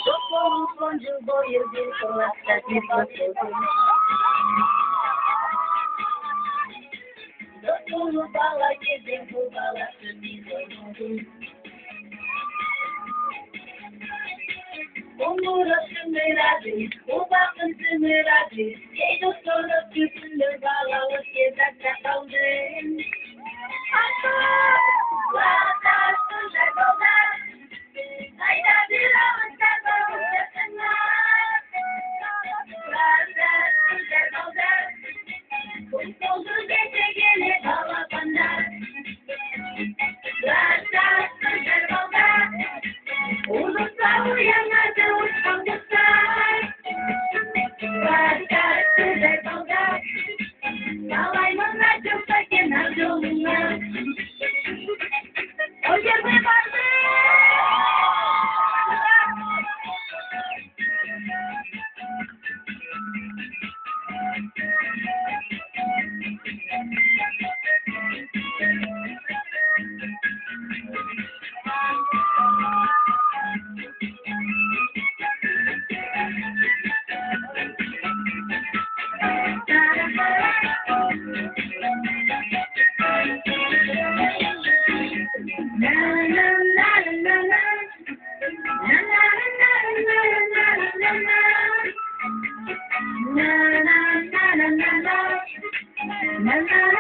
Topo onde o boi eu vi com a sete você. Topo no bala que dentro bala se diz. O muro semerade, o bacan semerade, e do solo que se bala o que da catalde. Na na na na na na na na na.